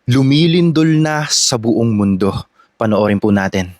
Lumilindol na sa buong mundo. Panoorin po natin.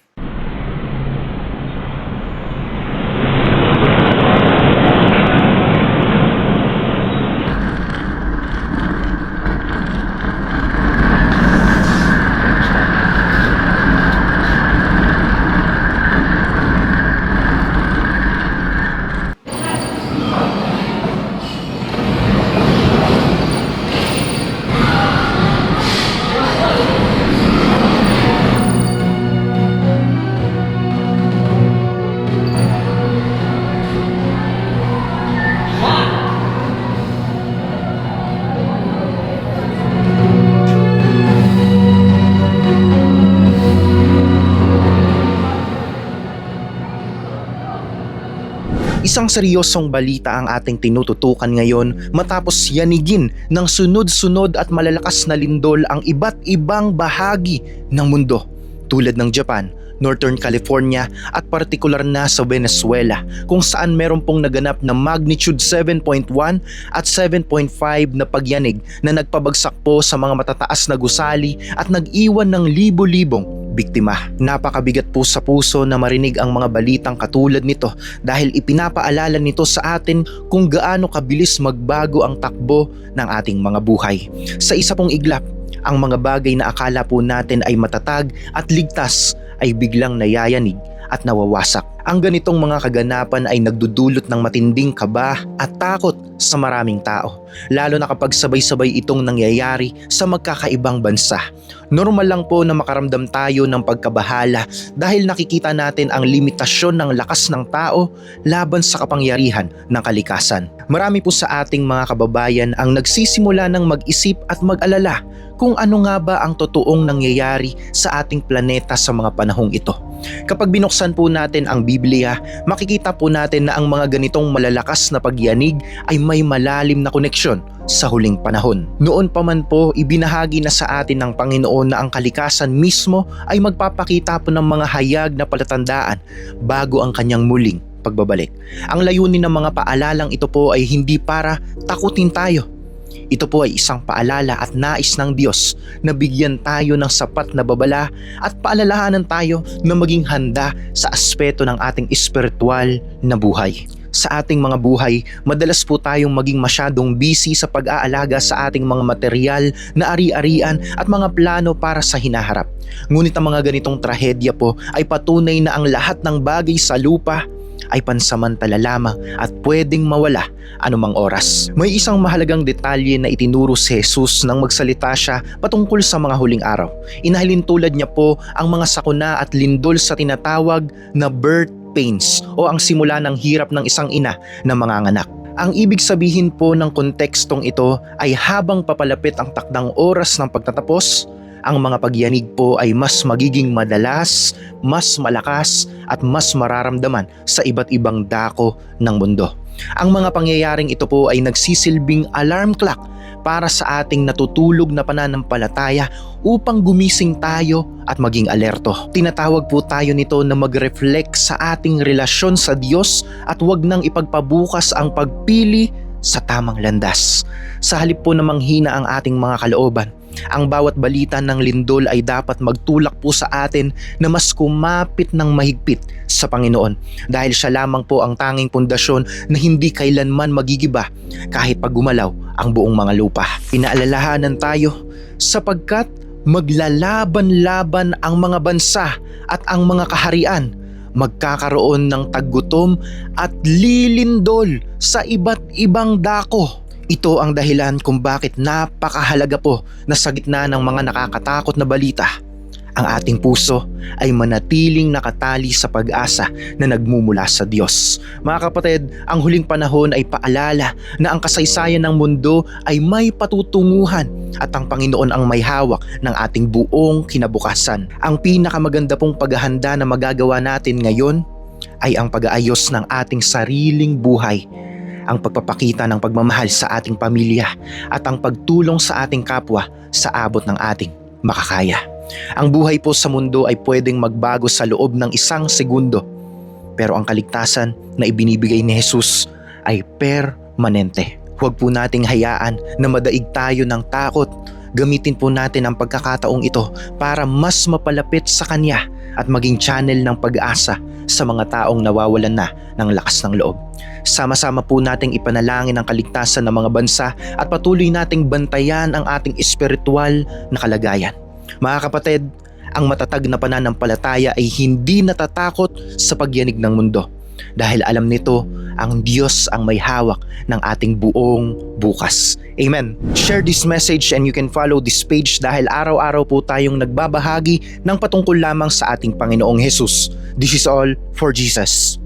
Isang seryosong balita ang ating tinututukan ngayon matapos yanigin ng sunod-sunod at malalakas na lindol ang iba't ibang bahagi ng mundo tulad ng Japan, Northern California at partikular na sa Venezuela kung saan meron pong naganap na magnitude 7.1 at 7.5 na pagyanig na nagpabagsak po sa mga matataas na gusali at nag-iwan ng libo-libong biktima. Napakabigat po sa puso na marinig ang mga balitang katulad nito dahil ipinapaalala nito sa atin kung gaano kabilis magbago ang takbo ng ating mga buhay. Sa isa pong iglap, ang mga bagay na akala po natin ay matatag at ligtas ay biglang nayayanig at nawawasak. Ang ganitong mga kaganapan ay nagdudulot ng matinding kaba at takot sa maraming tao, lalo na kapag sabay-sabay itong nangyayari sa magkakaibang bansa. Normal lang po na makaramdam tayo ng pagkabahala dahil nakikita natin ang limitasyon ng lakas ng tao laban sa kapangyarihan ng kalikasan. Marami po sa ating mga kababayan ang nagsisimula ng mag-isip at mag-alala kung ano nga ba ang totoong nangyayari sa ating planeta sa mga panahong ito. Kapag binuksan po natin ang Biblia, makikita po natin na ang mga ganitong malalakas na pagyanig ay may malalim na koneksyon sa huling panahon. Noon pa man po, ibinahagi na sa atin ng Panginoon na ang kalikasan mismo ay magpapakita po ng mga hayag na palatandaan bago ang kanyang muling pagbabalik. Ang layunin ng mga paalalang ito po ay hindi para takutin tayo. Ito po ay isang paalala at nais ng Diyos na bigyan tayo ng sapat na babala at paalalahanan tayo na maging handa sa aspeto ng ating espiritual na buhay. Sa ating mga buhay, madalas po tayong maging masyadong busy sa pag-aalaga sa ating mga material na ari-arian at mga plano para sa hinaharap. Ngunit ang mga ganitong trahedya po ay patunay na ang lahat ng bagay sa lupa ay pansamantala lamang at pwedeng mawala anumang oras. May isang mahalagang detalye na itinuro si Jesus nang magsalita siya patungkol sa mga huling araw. Inahalin tulad niya po ang mga sakuna at lindol sa tinatawag na birth pains o ang simula ng hirap ng isang ina na manganganak. Ang ibig sabihin po ng kontekstong ito ay habang papalapit ang takdang oras ng pagtatapos, ang mga pagyanig po ay mas magiging madalas, mas malakas at mas mararamdaman sa iba't ibang dako ng mundo. Ang mga pangyayaring ito po ay nagsisilbing alarm clock para sa ating natutulog na pananampalataya upang gumising tayo at maging alerto. Tinatawag po tayo nito na mag-reflect sa ating relasyon sa Diyos at huwag nang ipagpabukas ang pagpili sa tamang landas. Sa halip po na manghina ang ating mga kalooban, ang bawat balita ng lindol ay dapat magtulak po sa atin na mas kumapit ng mahigpit sa Panginoon dahil siya lamang po ang tanging pundasyon na hindi kailanman magigiba kahit pag gumalaw ang buong mga lupa. Pinaalalahanan tayo sapagkat maglalaban-laban ang mga bansa at ang mga kaharian, magkakaroon ng taggutom at lilindol sa iba't ibang dako. Ito ang dahilan kung bakit napakahalaga po na sa gitna ng mga nakakatakot na balita, ang ating puso ay manatiling nakatali sa pag-asa na nagmumula sa Diyos. Mga kapatid, ang huling panahon ay paalala na ang kasaysayan ng mundo ay may patutunguhan at ang Panginoon ang may hawak ng ating buong kinabukasan. Ang pinakamaganda pong paghahanda na magagawa natin ngayon ay ang pag-aayos ng ating sariling buhay, ang pagpapakita ng pagmamahal sa ating pamilya at ang pagtulong sa ating kapwa sa abot ng ating makakaya. Ang buhay po sa mundo ay pwedeng magbago sa loob ng isang segundo, pero ang kaligtasan na ibinibigay ni Jesus ay permanente. Huwag po nating hayaan na madaig tayo ng takot Gamitin po natin ang pagkakataong ito para mas mapalapit sa Kanya at maging channel ng pag-asa sa mga taong nawawalan na ng lakas ng loob. Sama-sama po nating ipanalangin ang kaligtasan ng mga bansa at patuloy nating bantayan ang ating espiritual na kalagayan. Mga kapatid, ang matatag na pananampalataya ay hindi natatakot sa pagyanig ng mundo dahil alam nito ang Diyos ang may hawak ng ating buong bukas. Amen. Share this message and you can follow this page dahil araw-araw po tayong nagbabahagi ng patungkol lamang sa ating Panginoong Jesus. This is all for Jesus.